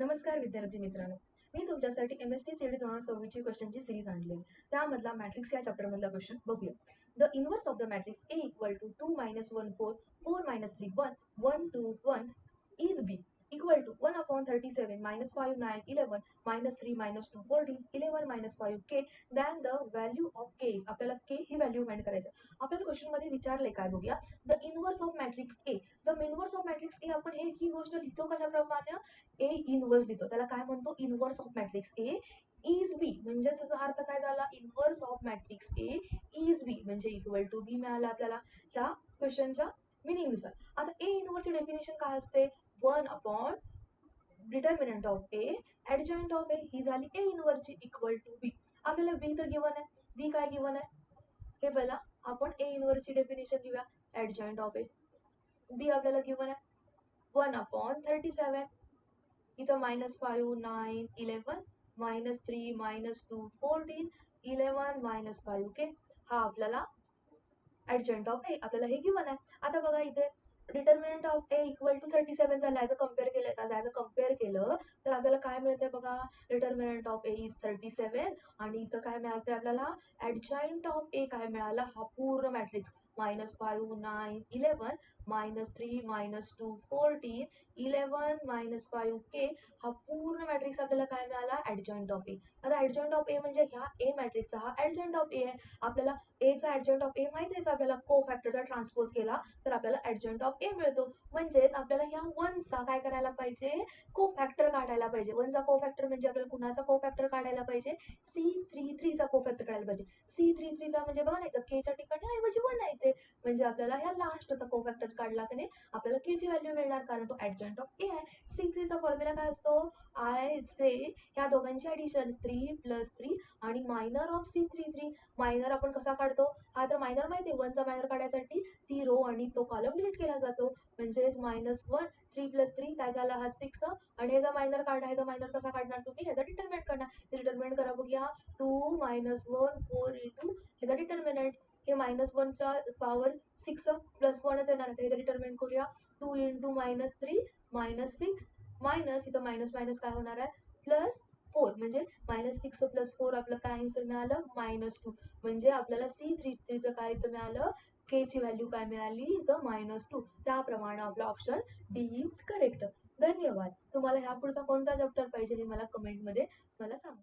नमस्कार विद्यार्थी मित्रांनो. मी तुमच्यासाठी एम.एस.टी. सी.टी. 2026 ची क्वेश्चनची सीरीज आणली आहे. त्यामधला मॅट्रिक्स या चॅप्टर मधला क्वेश्चन बघूया. The inverse of the matrix A equal to 2 - 1 4 4 - 3 1 1 2 1 is B equal to 1/37 - 5 9 11 - 3 - 2 14 11 - 5 k then the value of k is आपल्याला k ही व्हॅल्यू फाइंड करायचं आहे. आपल्याला क्वेश्चन मध्ये विचारलंय काय बघूया. The inverse of matrix A the inverse of matrix A आपण ही गोष्ट लिहितो कशाप्रमाणे ए इनवर्स लिहितो. त्याला काय म्हणतो inverse of matrix A is B म्हणजे त्याचा अर्थ काय झाला inverse of matrix A is B म्हणजे इक्वल टू बी मिळाला आपल्याला ह्या क्वेश्चनच्या मिनिंग नुसार. आता ए इनवर्सची डेफिनेशन काय असते 1 determinant of A adjoint of A ही झाली ए इनवर्सची इक्वल टू बी. आपल्याला बी तर गिवन आहे. बी काय गिवन आहे हे पहिला आपण ए इनवर्सची डेफिनेशन लिहूया. ऍडजॉइंट ऑफ ए बी आपल्याला गिवन आहे 1/37 इथं -5 9 11 -3 -2 14 11 -5 ओके. हा आपल्याला ऍडजॉइंट ऑफ ए आपल्याला हे गिवन आहे. आता बघा इथे determinant of A equal to 37 झालं. ॲज अ कम्पेअर केलं तर आपल्याला काय मिळतंय बघा डिटर्मिनंट ऑफ ए इज 37 आणि इथं काय मिळालं आपल्याला ऍडजॉइंट ऑफ ए काय मिळाला हा पूर्ण मॅट्रिक्स -5 9 11 -3 -2 14 11 -5 k हा पूर्ण मॅट्रिक्स आपल्याला काय मिळाला ऍडजॉइंट ऑफ ए. आता ऍडजॉइंट ऑफ ए म्हणजे ह्या ए मॅट्रिक्सचा हा ऍडजॉइंट ऑफ ए आहे. आपल्याला ए चा ऍडजॉइंट ऑफ ए माहिती आहे. आपल्याला को फॅक्टरचा ट्रान्सपोज केला तर आपल्याला ऍडजॉइंट ऑफ ए मिळतो. म्हणजेच आपल्याला ह्या वनचा काय करायला पाहिजे को फॅक्टर काढायला पाहिजे. वनचा को फॅक्टर म्हणजे आपल्याला कुणाचा को फॅक्टर काढायला पाहिजे C33 चा को फॅक्टर काढायला पाहिजे. C33 चा म्हणजे बघा नाही तर के च्या ठिकाणी ऐवजी 1 आहे ते म्हणजे आपल्याला ह्या लास्टचा को फॅक्टर काढला की नाही आपल्याला के ची व्हॅल्यू मिळणार कारण तो ऍडजॉइंट ऑफ ए आहे. C3 चा फॉर्म्युला काय असतो आय से ह्या दोघांची ऍडिशन 3 + 3 आणि मायनर ऑफ C33 मायनर आपण कसा काढतो हा तर मायनर माहिती आहे. वनचा मायनर काढण्यासाठी ती रो आणि तो कॉलम डिलीट केला जातो म्हणजेच -1 3 + 3 काय झाला हा 6 आणि ह्याचा मायनर काढा. ह्याचा मायनर कसा काढणार तुम्ही ह्याचा डिटर्मिनंट काढणार. डिटर्मिनंट करा बघूया 2 - 1 4 * ह्याचा डिटर्मिनंट हे -1 चा पॉवर 6 + 1 येणार ह्याचा डिटर्मिनंट करूया 2 × -3 -6 मायनस इथं मायनस मायनस काय होणार आहे +4 म्हणजे -6 + 4 आपलं काय आन्सर मिळालं -2 म्हणजे आपल्याला C33 चं काय इथं मिळालं के ची व्हॅल्यू काय मिळाली इथं -2. त्याप्रमाणे आपला ऑप्शन डी इज करेक्ट. धन्यवाद. तुम्हाला ह्या पुढचा कोणता चॅप्टर पाहिजे हे मला कमेंटमध्ये मला सांगा.